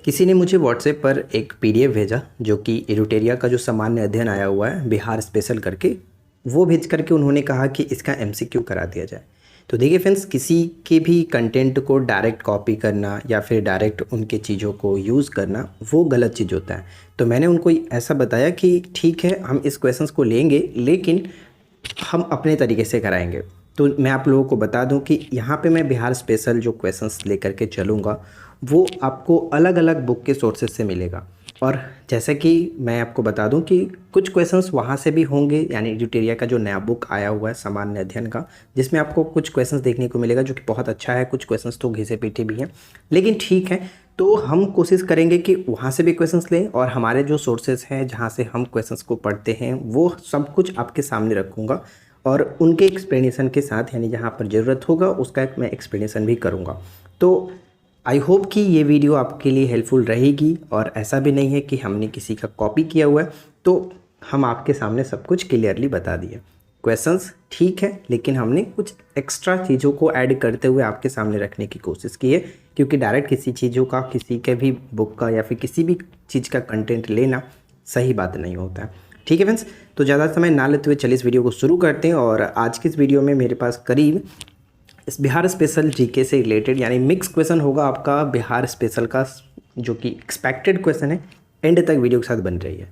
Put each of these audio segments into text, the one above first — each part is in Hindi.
किसी ने मुझे व्हाट्सएप पर एक पीडीएफ भेजा जो कि एडुटेरिया का जो सामान्य अध्ययन आया हुआ है बिहार स्पेशल करके, वो भेज करके उन्होंने कहा कि इसका एमसीक्यू करा दिया जाए। तो देखिए फ्रेंड्स, किसी के भी कंटेंट को डायरेक्ट कॉपी करना या फिर डायरेक्ट उनके चीज़ों को यूज़ करना वो गलत चीज़ होता है। तो मैंने उनको ऐसा बताया कि ठीक है, हम इस क्वेश्चंस को लेंगे लेकिन हम अपने तरीके से कराएंगे। तो मैं आप लोगों को बता दूं कि यहाँ पे मैं बिहार स्पेशल जो क्वेश्चंस लेकर के चलूँगा वो आपको अलग अलग बुक के सोर्सेज से मिलेगा। और जैसे कि मैं आपको बता दूं कि कुछ क्वेश्चंस वहाँ से भी होंगे, यानी एडुटेरिया का जो नया बुक आया हुआ है सामान्य अध्ययन का, जिसमें आपको कुछ क्वेश्चंस देखने को मिलेगा जो कि बहुत अच्छा है। कुछ क्वेश्चंस तो घिसे पीटे भी हैं, लेकिन ठीक है, तो हम कोशिश करेंगे कि वहाँ से भी क्वेश्चंस लें और हमारे जो सोर्सेज हैं जहाँ से हम क्वेश्चंस को पढ़ते हैं वो सब कुछ आपके सामने रखूँगा और उनके एक्सप्लेनेशन के साथ, यानी जहाँ पर ज़रूरत होगा उसका मैं एक्सप्लेनेशन भी करूँगा। तो आई होप कि ये वीडियो आपके लिए हेल्पफुल रहेगी और ऐसा भी नहीं है कि हमने किसी का कॉपी किया हुआ है, तो हम आपके सामने सब कुछ क्लियरली बता दिए। क्वेश्चंस ठीक है, लेकिन हमने कुछ एक्स्ट्रा चीज़ों को ऐड करते हुए आपके सामने रखने की कोशिश की है, क्योंकि डायरेक्ट किसी चीज़ों का, किसी के भी बुक का या फिर किसी भी चीज़ का कंटेंट लेना सही बात नहीं होता है। ठीक है फ्रेंड्स, तो ज़्यादा समय ना लेते हुए चलिए इस वीडियो को शुरू करते हैं। और आज की इस वीडियो में मेरे पास करीब इस बिहार स्पेशल जीके से रिलेटेड, यानी मिक्स क्वेश्चन होगा आपका बिहार स्पेशल का, जो कि एक्सपेक्टेड क्वेश्चन है, एंड तक वीडियो के साथ बन रही है।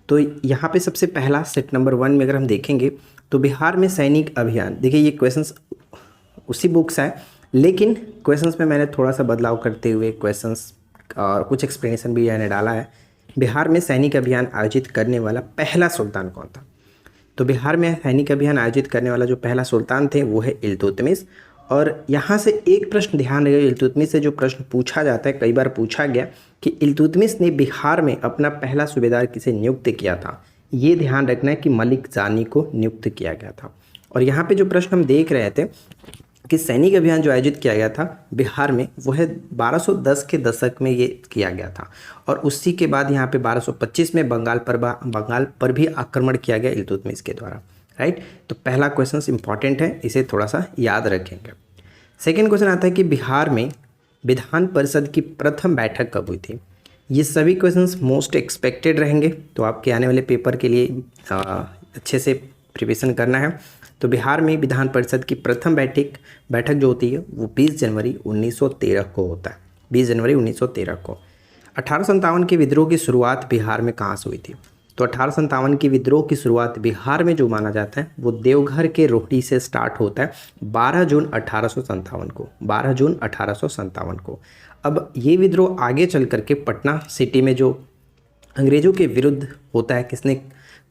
तो यहाँ पे सबसे पहला सेट नंबर 1 में अगर हम देखेंगे तो बिहार में सैनिक अभियान, देखिए ये क्वेश्चंस उसी बुक्स है, लेकिन क्वेश्चंस में मैंने थोड़ा सा बदलाव करते हुए क्वेश्चंस और कुछ एक्सप्लेनेशन भी मैंने डाला है। बिहार में सैनिक अभियान आयोजित करने वाला पहला सुल्तान कौन था? तो बिहार में सैनिक अभियान आयोजित करने वाला जो पहला सुल्तान थे वो है इल्तुतमिश। और यहाँ से एक प्रश्न ध्यान रखिएगा, इल्तुतमिश से जो प्रश्न पूछा जाता है, कई बार पूछा गया कि इल्तुतमिश ने बिहार में अपना पहला सूबेदार किसे नियुक्त किया था। ये ध्यान रखना है कि मलिक जानी को नियुक्त किया गया था। और यहाँ पे जो प्रश्न हम देख रहे थे कि सैनिक अभियान जो आयोजित किया गया था बिहार में, वो है 1210 के दशक में ये किया गया था। और उसी के बाद यहाँ पे 1225 में बंगाल पर भी आक्रमण किया गया इल्तुतमिश के द्वारा। राइट, तो पहला क्वेश्चन इंपॉर्टेंट है, इसे थोड़ा सा याद रखेंगे। सेकेंड क्वेश्चन आता है कि बिहार में विधान परिषद की प्रथम बैठक कब हुई थी? ये सभी क्वेश्चंस मोस्ट एक्सपेक्टेड रहेंगे, तो आपके आने वाले पेपर के लिए अच्छे से प्रिपरेशन करना है। तो बिहार में विधान परिषद की प्रथम बैठक जो होती है वो 20 जनवरी 1913 को होता है। 20 जनवरी 1913 को। 1857 के विद्रोह की शुरुआत बिहार में कहाँ से हुई थी? तो 1857 की विद्रोह की शुरुआत बिहार में जो माना जाता है वो देवघर के रोहड़ी से स्टार्ट होता है 12 जून 1857 को। 12 जून 1857 को। अब ये विद्रोह आगे चल करके पटना सिटी में जो अंग्रेज़ों के विरुद्ध होता है, किसने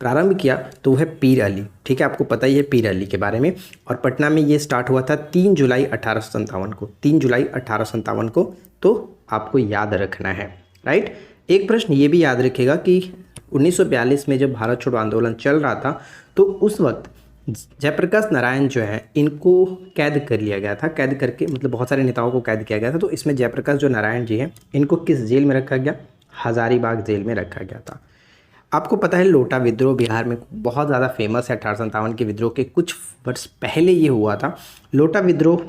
प्रारंभ किया? तो वह पीर अली। ठीक है, आपको पता ही है पीर अली के बारे में। और पटना में ये स्टार्ट हुआ था 3 जुलाई 1857 को। 3 जुलाई 1857 को, तो आपको याद रखना है। राइट, एक प्रश्न ये भी याद रखिएगा कि 1942 में जब भारत छोड़ो आंदोलन चल रहा था तो उस वक्त जयप्रकाश नारायण जो है इनको कैद कर लिया गया था। कैद करके मतलब बहुत सारे नेताओं को कैद किया गया था। तो इसमें जयप्रकाश जो नारायण जी हैं इनको किस जेल में रखा गया? हजारीबाग जेल में रखा गया था। आपको पता है लोटा विद्रोह बिहार में बहुत ज़्यादा फेमस है। 1857 के विद्रोह के कुछ वर्ष पहले ये हुआ था। लोटा विद्रोह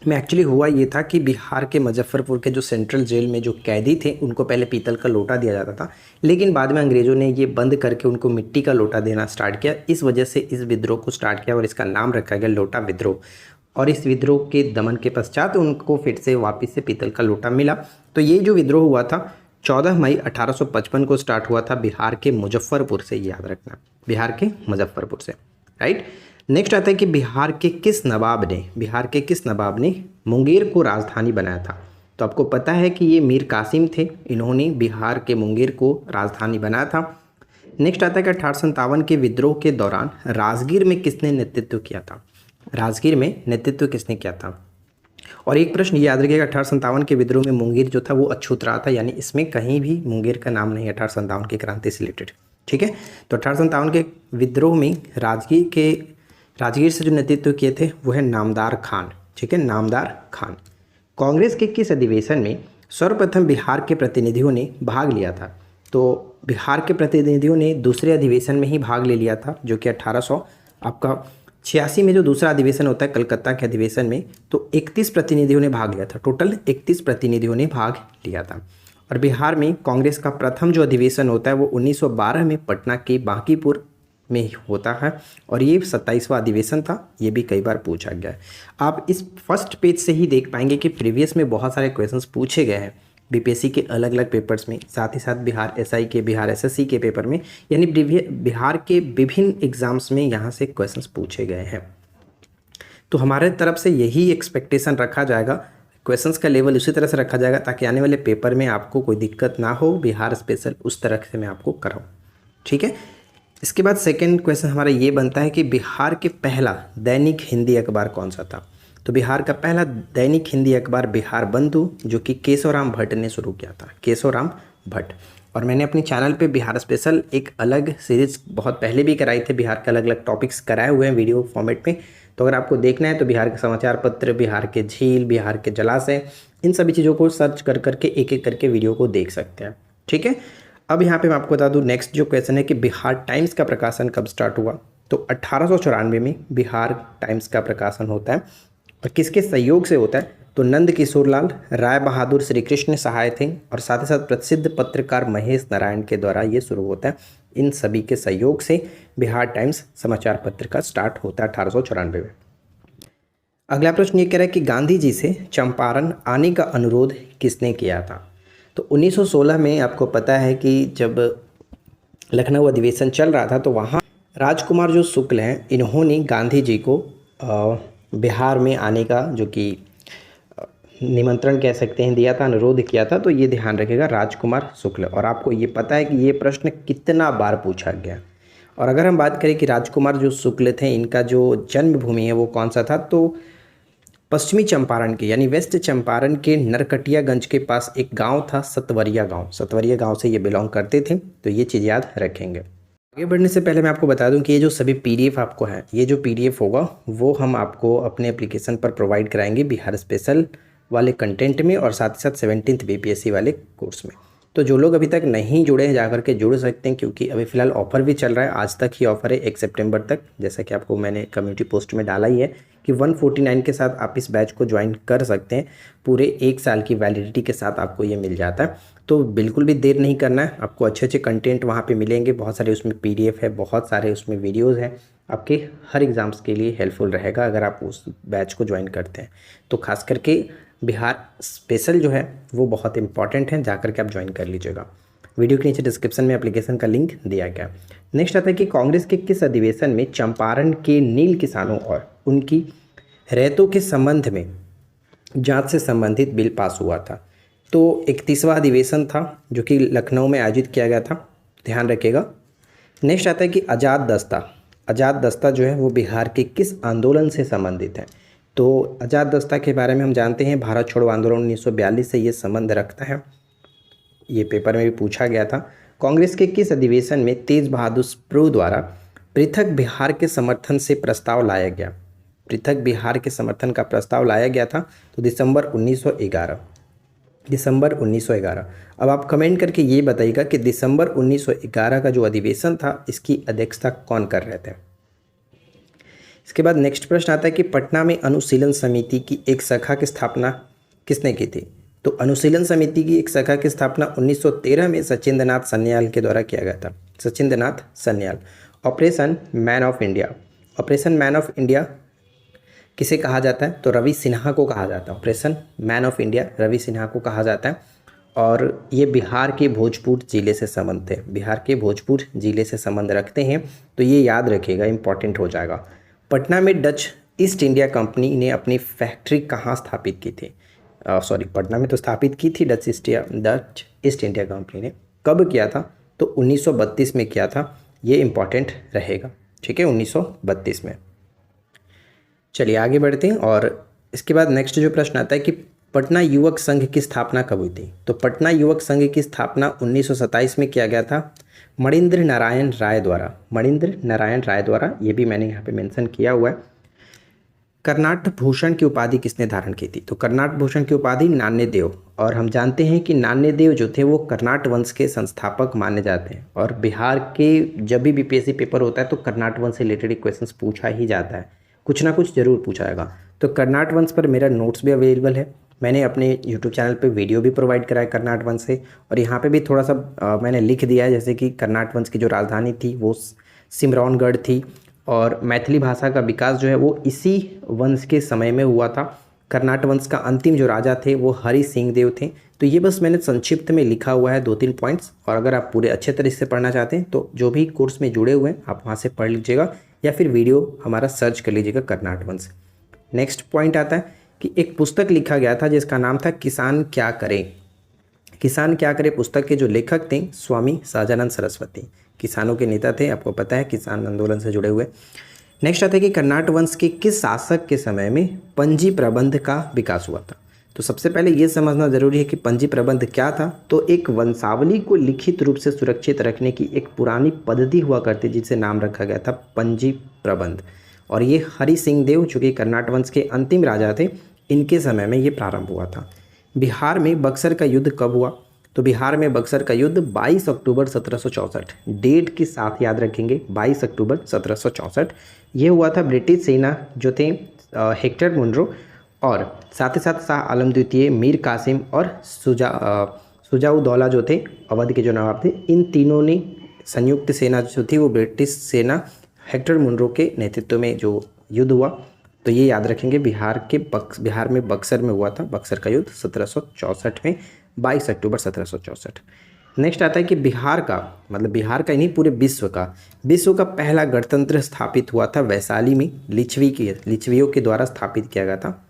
में एक्चुअली हुआ ये था कि बिहार के मुजफ्फरपुर के जो सेंट्रल जेल में जो कैदी थे उनको पहले पीतल का लोटा दिया जाता था, लेकिन बाद में अंग्रेज़ों ने ये बंद करके उनको मिट्टी का लोटा देना स्टार्ट किया। इस वजह से इस विद्रोह को स्टार्ट किया और इसका नाम रखा गया लोटा विद्रोह। और इस विद्रोह के दमन के पश्चात उनको फिर से वापस से पीतल का लोटा मिला। तो ये जो विद्रोह हुआ था 14 मई 1855 को स्टार्ट हुआ था बिहार के मुजफ्फरपुर से, याद रखना, बिहार के मुजफ्फरपुर से। राइट, नेक्स्ट आता है कि बिहार के किस नवाब ने मुंगेर को राजधानी बनाया था? तो आपको पता है कि ये मीर कासिम थे, इन्होंने बिहार के मुंगेर को राजधानी बनाया था। नेक्स्ट आता है कि 1857 के विद्रोह के दौरान राजगीर में किसने नेतृत्व किया था? राजगीर में नेतृत्व किसने किया था? और एक प्रश्न ये याद रखिएगा, 1857 के विद्रोह में मुंगेर जो था वो अछूत रहा था, यानी इसमें कहीं भी मुंगेर का नाम नहीं है 1857 की क्रांति से रिलेटेड। ठीक है, तो 1857 के विद्रोह में राजगीर से जो नेतृत्व किए थे वो है नामदार खान। ठीक है, नामदार खान। कांग्रेस के किस अधिवेशन में सर्वप्रथम बिहार के प्रतिनिधियों ने भाग लिया था? तो बिहार के प्रतिनिधियों ने दूसरे अधिवेशन में ही भाग ले लिया था, जो कि 1886 में जो दूसरा अधिवेशन होता है कलकत्ता के अधिवेशन में, तो 31 प्रतिनिधियों ने भाग लिया था। टोटल 31 प्रतिनिधियों ने भाग लिया था। और बिहार में कांग्रेस का प्रथम जो अधिवेशन होता है वो 1912 में पटना के बांकीपुर में होता है और ये 27वां अधिवेशन था। ये भी कई बार पूछा गया है। आप इस फर्स्ट पेज से ही देख पाएंगे कि प्रीवियस में बहुत सारे क्वेश्चंस पूछे गए हैं बीपीएससी के अलग अलग पेपर्स में, साथ ही साथ बिहार एसआई के, बिहार एसएससी के पेपर में, यानी बिहार के विभिन्न एग्जाम्स में यहाँ से क्वेश्चंस पूछे गए हैं। तो हमारे तरफ से यही एक्सपेक्टेशन रखा जाएगा, क्वेश्चंस का लेवल उसी तरह से रखा जाएगा ताकि आने वाले पेपर में आपको कोई दिक्कत ना हो। बिहार स्पेशल उस तरह से मैं आपको कराऊँ, ठीक है। इसके बाद सेकंड क्वेश्चन हमारा ये बनता है कि बिहार के पहला दैनिक हिंदी अखबार कौन सा था। तो बिहार का पहला दैनिक हिंदी अखबार बिहार बंधु, जो कि केशवराम भट्ट ने शुरू किया था, केशवराम भट्ट। और मैंने अपने चैनल पे बिहार स्पेशल एक अलग सीरीज बहुत पहले भी कराई थे, बिहार के अलग अलग टॉपिक्स कराए हुए हैं वीडियो फॉर्मेट में। तो अगर आपको देखना है तो बिहार के समाचार पत्र, बिहार के झील, बिहार के जलाशय, इन सभी चीज़ों को सर्च कर करके एक एक करके वीडियो को देख सकते हैं, ठीक है। अब यहाँ पे मैं आपको बता दूँ नेक्स्ट जो क्वेश्चन है कि बिहार टाइम्स का प्रकाशन कब स्टार्ट हुआ। तो 1894 में बिहार टाइम्स का प्रकाशन होता है और किसके सहयोग से होता है। तो नंद किशोर लाल, राय बहादुर श्री कृष्ण सहाय थे और साथ ही साथ प्रसिद्ध पत्रकार महेश नारायण के द्वारा ये शुरू होता है। इन सभी के सहयोग से बिहार टाइम्स समाचार पत्र का स्टार्ट होता है 1894 में। अगला प्रश्न ये कह रहा है कि गांधी जी से चंपारण आने का अनुरोध किसने किया था। तो 1916 में आपको पता है कि जब लखनऊ अधिवेशन चल रहा था तो वहाँ राजकुमार जो शुक्ल हैं, इन्होंने गांधी जी को बिहार में आने का जो कि निमंत्रण कह सकते हैं दिया था, अनुरोध किया था। तो ये ध्यान रखिएगा, राजकुमार शुक्ल। और आपको ये पता है कि ये प्रश्न कितना बार पूछा गया। और अगर हम बात करें कि राजकुमार जो शुक्ल थे, इनका जो जन्मभूमि है वो कौन सा था, तो पश्चिमी चंपारण के यानी वेस्ट चंपारण के नरकटियागंज के पास एक गांव था, सतवरिया गांव। सतवरिया गांव से ये बिलोंग करते थे, तो ये चीज़ याद रखेंगे। आगे बढ़ने से पहले मैं आपको बता दूं कि ये जो सभी पीडीएफ आपको है, ये जो पीडीएफ होगा वो हम आपको अपने एप्लीकेशन पर प्रोवाइड कराएंगे बिहार स्पेशल वाले कंटेंट में और साथ ही साथ 17th बीपीएससी वाले कोर्स में। तो जो लोग अभी तक नहीं जुड़े हैं जाकर के जुड़ सकते हैं, क्योंकि अभी फ़िलहाल ऑफ़र भी चल रहा है। आज तक ही ऑफ़र है, 1 सितंबर तक, जैसा कि आपको मैंने कम्युनिटी पोस्ट में डाला ही है कि 149 के साथ आप इस बैच को ज्वाइन कर सकते हैं। पूरे 1 साल की वैलिडिटी के साथ आपको ये मिल जाता है। तो बिल्कुल भी देर नहीं करना है, आपको अच्छे अच्छे कंटेंट वहाँ पे मिलेंगे। बहुत सारे उसमें पीडीएफ है, बहुत सारे उसमें वीडियोज़ हैं, आपके हर एग्ज़ाम्स के लिए हेल्पफुल रहेगा अगर आप उस बैच को ज्वाइन करते हैं। तो खास करके बिहार स्पेशल जो है वो बहुत इंपॉर्टेंट है, जाकर के आप ज्वाइन कर लीजिएगा। वीडियो के नीचे डिस्क्रिप्शन में एप्लीकेशन का लिंक दिया गया। नेक्स्ट आता है कि कांग्रेस के किस अधिवेशन में चंपारण के नील किसानों और उनकी रैयतों के संबंध में जांच से संबंधित बिल पास हुआ था। तो 31वां अधिवेशन था जो कि लखनऊ में आयोजित किया गया था, ध्यान रखिएगा। नेक्स्ट आता है कि आज़ाद दस्ता। आज़ाद दस्ता जो है वो बिहार के किस आंदोलन से संबंधित है। तो आज़ाद दस्ता के बारे में हम जानते हैं, भारत छोड़ो आंदोलन 1942 से ये संबंध रखता है। ये पेपर में भी पूछा गया था। कांग्रेस के किस अधिवेशन में तेज बहादुर सप्रू द्वारा पृथक बिहार के समर्थन से प्रस्ताव लाया गया। पृथक बिहार के समर्थन का प्रस्ताव लाया गया था, तो दिसंबर 1911। दिसंबर 1911। अब आप कमेंट करके ये बताइएगा कि दिसंबर 1911 का जो अधिवेशन था इसकी अध्यक्षता कौन कर रहे थे। इसके बाद नेक्स्ट प्रश्न आता है कि पटना में अनुशीलन समिति की एक शाखा की स्थापना किसने की थी। तो अनुशीलन समिति की एक शाखा की स्थापना 1913 में सचिंद्रनाथ सन्याल के द्वारा किया गया था। Sachindranath Sanyal. Operation man of India. Operation man of India किसे कहा जाता है, तो रवि सिन्हा को कहा जाता है। Operation man of India Ravi Sinha को कहा जाता है और ये बिहार के भोजपुर ज़िले से संबंध थे, बिहार के भोजपुर ज़िले से संबंध रखते हैं। तो ये याद रखिएगा, इंपॉर्टेंट हो जाएगा। पटना में डच ईस्ट इंडिया कंपनी ने अपनी फैक्ट्री कहाँ स्थापित की थी। पटना में तो स्थापित की थी डच ईस्ट इंडिया कंपनी ने। कब किया था, तो 1932 में किया था। ये इंपॉर्टेंट रहेगा, ठीक है, 1932 में। चलिए आगे बढ़ते हैं। और इसके बाद नेक्स्ट जो प्रश्न आता है कि पटना युवक संघ की स्थापना कब हुई थी। तो पटना युवक संघ की स्थापना 1927 में किया गया था मणिंद्र नारायण राय द्वारा। मणिंद्र नारायण राय द्वारा, ये भी मैंने यहाँ पे मेंशन किया हुआ है। कर्नाट भूषण की उपाधि किसने धारण की थी। तो कर्नाट भूषण की उपाधि नान्यदेव। और हम जानते हैं कि नान्यदेव जो थे वो कर्नाट वंश के संस्थापक माने जाते हैं। और बिहार के जब भी बीपीएससी पेपर होता है तो कर्नाट वंश से रिलेटेड क्वेश्चंस पूछा ही जाता है, कुछ ना कुछ जरूर पूछा जाएगा। तो कर्नाट वंश पर मेरा नोट्स भी अवेलेबल है, मैंने अपने यूट्यूब चैनल पे वीडियो भी प्रोवाइड करा है कर्नाट वंश से, और यहाँ पे भी थोड़ा सा मैंने लिख दिया है, जैसे कि कर्नाट वंश की जो राजधानी थी वो सिमरौनगढ़ थी, और मैथिली भाषा का विकास जो है वो इसी वंश के समय में हुआ था। कर्नाट वंश का अंतिम जो राजा थे वो हरि सिंह देव थे। तो ये बस मैंने संक्षिप्त में लिखा हुआ है 2-3 पॉइंट्स, और अगर आप पूरे अच्छे तरीके से पढ़ना चाहते हैं तो जो भी कोर्स में जुड़े हुए हैं आप वहाँ से पढ़ लीजिएगा, या फिर वीडियो हमारा सर्च कर लीजिएगा कर्नाट वंश। नेक्स्ट पॉइंट आता है कि एक पुस्तक लिखा गया था जिसका नाम था किसान क्या करे। किसान क्या करे पुस्तक के जो लेखक थे स्वामी सहजानंद सरस्वती, किसानों के नेता थे, आपको पता है, किसान आंदोलन से जुड़े हुए। नेक्स्ट आता है कि कर्नाट वंश के किस शासक के समय में पंजी प्रबंध का विकास हुआ था। तो सबसे पहले ये समझना जरूरी है कि पंजी प्रबंध क्या था। तो एक वंशावली को लिखित रूप से सुरक्षित रखने की एक पुरानी पद्धति हुआ करती जिसे नाम रखा गया था पंजी प्रबंध, और ये हरि सिंह देव जो कि कर्नाट वंश के अंतिम राजा थे, इनके समय में ये प्रारंभ हुआ था। बिहार में बक्सर का युद्ध कब हुआ? तो बिहार में बक्सर का युद्ध 22 अक्टूबर 1764, डेट के साथ याद रखेंगे, 22 अक्टूबर 1764 ये हुआ था। ब्रिटिश सेना जो थे हेक्टर मुनरो और साथ ही साथ शाह आलम द्वितीय, मीर कासिम और सुजाउद्दौला जो थे अवध के जो नवाब थे, इन तीनों ने संयुक्त सेना जो थी वो ब्रिटिश सेना हेक्टर मुनरो के नेतृत्व में जो युद्ध हुआ। तो ये याद रखेंगे, बिहार में बक्सर में हुआ था बक्सर का युद्ध 1764 में, 22 अक्टूबर 1764। नेक्स्ट आता है कि बिहार का, मतलब बिहार का ही नहीं पूरे विश्व का पहला गणतंत्र स्थापित हुआ था वैशाली में, लिच्छवियों के द्वारा स्थापित किया गया था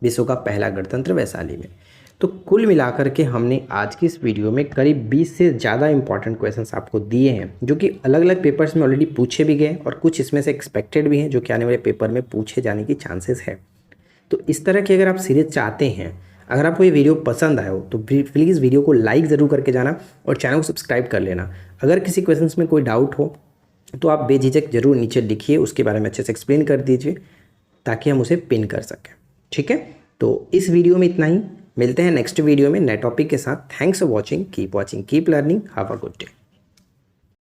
विश्व का पहला गणतंत्र वैशाली में। तो कुल मिलाकर के हमने आज की इस वीडियो में करीब 20 से ज़्यादा इंपॉर्टेंट क्वेश्चंस आपको दिए हैं, जो कि अलग अलग पेपर्स में ऑलरेडी पूछे भी गए और कुछ इसमें से एक्सपेक्टेड भी हैं जो कि आने वाले पेपर में पूछे जाने की चांसेस है। तो इस तरह की अगर आप सीरीज चाहते हैं, अगर आपको ये वीडियो पसंद आया हो तो प्लीज़ वीडियो को लाइक ज़रूर करके जाना और चैनल को सब्सक्राइब कर लेना। अगर किसी क्वेश्चन में कोई डाउट हो तो आप बेझिझक जरूर नीचे लिखिए, उसके बारे में अच्छे से एक्सप्लेन कर दीजिए ताकि हम उसे पिन कर सकें। ठीक है, तो इस वीडियो में इतना ही, मिलते हैं नेक्स्ट वीडियो में नए टॉपिक के साथ। Thanks for watching, keep learning, have a good day.